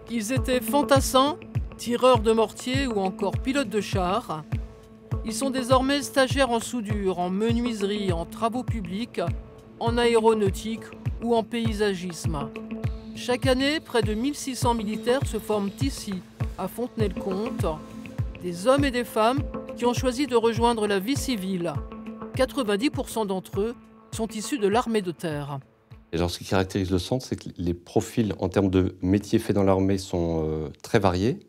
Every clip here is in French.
Qu'ils étaient fantassins, tireurs de mortier ou encore pilotes de char, ils sont désormais stagiaires en soudure, en menuiserie, en travaux publics, en aéronautique ou en paysagisme. Chaque année, près de 1600 militaires se forment ici, à Fontenay-le-Comte, des hommes et des femmes qui ont choisi de rejoindre la vie civile. 90% d'entre eux sont issus de l'armée de terre. Et alors, ce qui caractérise le centre, c'est que les profils en termes de métiers faits dans l'armée sont très variés,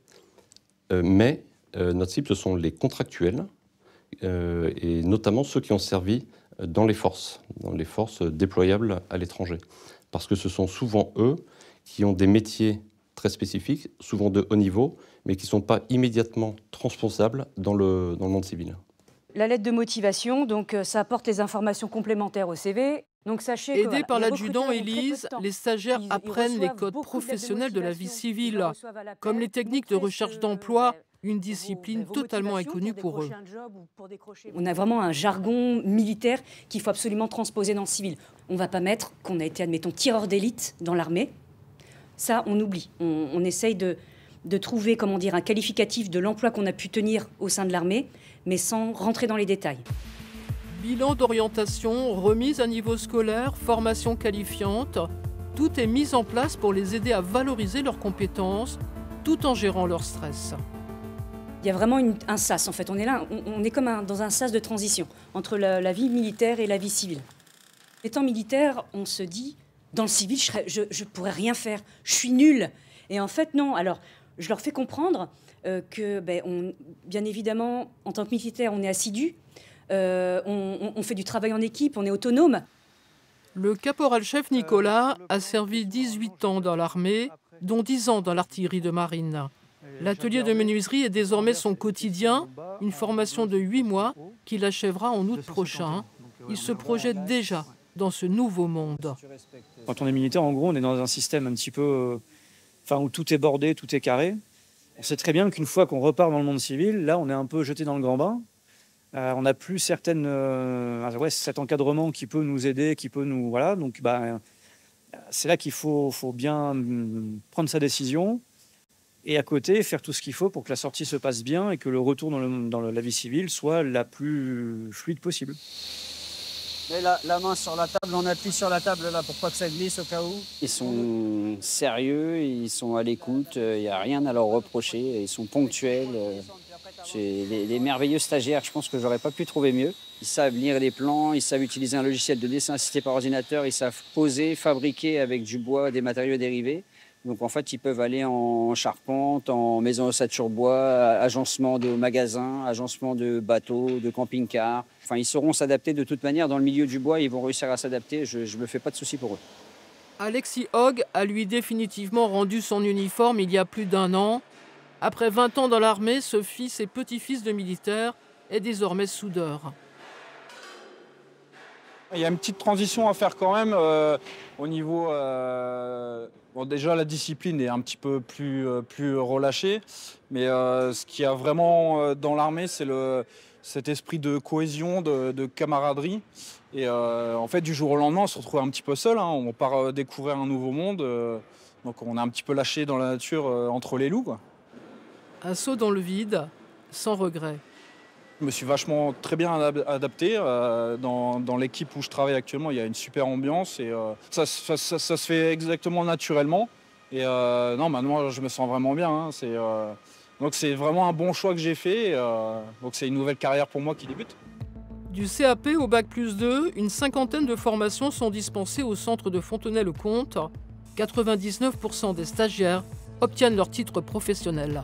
mais notre cible, ce sont les contractuels, et notamment ceux qui ont servi dans les forces déployables à l'étranger. Parce que ce sont souvent eux qui ont des métiers très spécifiques, souvent de haut niveau, mais qui ne sont pas immédiatement transposables dans le monde civil. La lettre de motivation, donc ça apporte les informations complémentaires au CV. Donc sachez Aidés par l'adjudant Élise, les stagiaires apprennent les codes professionnels de la vie civile, comme les techniques de recherche d'emploi, une discipline totalement inconnue pour eux. On a vraiment un jargon militaire qu'il faut absolument transposer dans le civil. On ne va pas mettre qu'on a été, admettons, tireur d'élite dans l'armée. Ça, on oublie. On essaye de trouver, comment dire, un qualificatif de l'emploi qu'on a pu tenir au sein de l'armée, mais sans rentrer dans les détails. Bilan d'orientation, remise à niveau scolaire, formation qualifiante, tout est mis en place pour les aider à valoriser leurs compétences tout en gérant leur stress. Il y a vraiment un sas en fait, on est là, on est comme dans un sas de transition entre la vie militaire et la vie civile. Étant militaire, on se dit, dans le civil, je pourrais rien faire, je suis nulle. Et en fait non, alors je leur fais comprendre que bien évidemment, en tant que militaire, on est assidu. On fait du travail en équipe, on est autonome. Le caporal-chef Nicolas a servi 18 ans dans l'armée, dont 10 ans dans l'artillerie de marine. L'atelier de menuiserie est désormais son quotidien, une formation de 8 mois qu'il achèvera en août prochain. Il se projette déjà dans ce nouveau monde. Quand on est militaire, en gros, on est dans un système un petit peu... où tout est bordé, tout est carré. On sait très bien qu'une fois qu'on repart dans le monde civil, là, on est un peu jeté dans le grand bain. On n'a plus cet encadrement qui peut nous aider, qui peut nous... Voilà, donc c'est là qu'il faut bien prendre sa décision et à côté faire tout ce qu'il faut pour que la sortie se passe bien et que le retour dans la vie civile soit la plus fluide possible. Mais la main sur la table, on appuie sur la table là pour pas que ça glisse au cas où. Ils sont sérieux, ils sont à l'écoute, il n'y a rien à leur reprocher, ils sont ponctuels. C'est les merveilleux stagiaires, je pense que j'aurais pas pu trouver mieux. Ils savent lire les plans, ils savent utiliser un logiciel de dessin assisté par ordinateur, ils savent poser, fabriquer avec du bois des matériaux dérivés. Donc en fait, ils peuvent aller en charpente, en maison ossature bois, agencement de magasins, agencement de bateaux, de camping-cars. Enfin, ils sauront s'adapter de toute manière. Dans le milieu du bois, ils vont réussir à s'adapter. Je ne me fais pas de soucis pour eux. Alexis Hogg a lui définitivement rendu son uniforme il y a plus d'1 an. Après 20 ans dans l'armée, ce fils et petit-fils de militaire est désormais soudeur. Il y a une petite transition à faire quand même au niveau... déjà, la discipline est un petit peu plus relâchée, mais ce qu'il y a vraiment dans l'armée, c'est cet esprit de cohésion, de camaraderie. Et en fait, du jour au lendemain, on se retrouve un petit peu seul. On part découvrir un nouveau monde, donc on est un petit peu lâché dans la nature entre les loups, quoi. Un saut dans le vide, sans regret. Je me suis vachement très bien adapté. Dans l'équipe où je travaille actuellement, il y a une super ambiance et ça se fait exactement naturellement. Et maintenant, je me sens vraiment bien. Donc c'est vraiment un bon choix que j'ai fait. Donc c'est une nouvelle carrière pour moi qui débute. Du CAP au Bac+2, une cinquantaine de formations sont dispensées au centre de Fontenay-le-Comte. 99% des stagiaires obtiennent leur titre professionnel.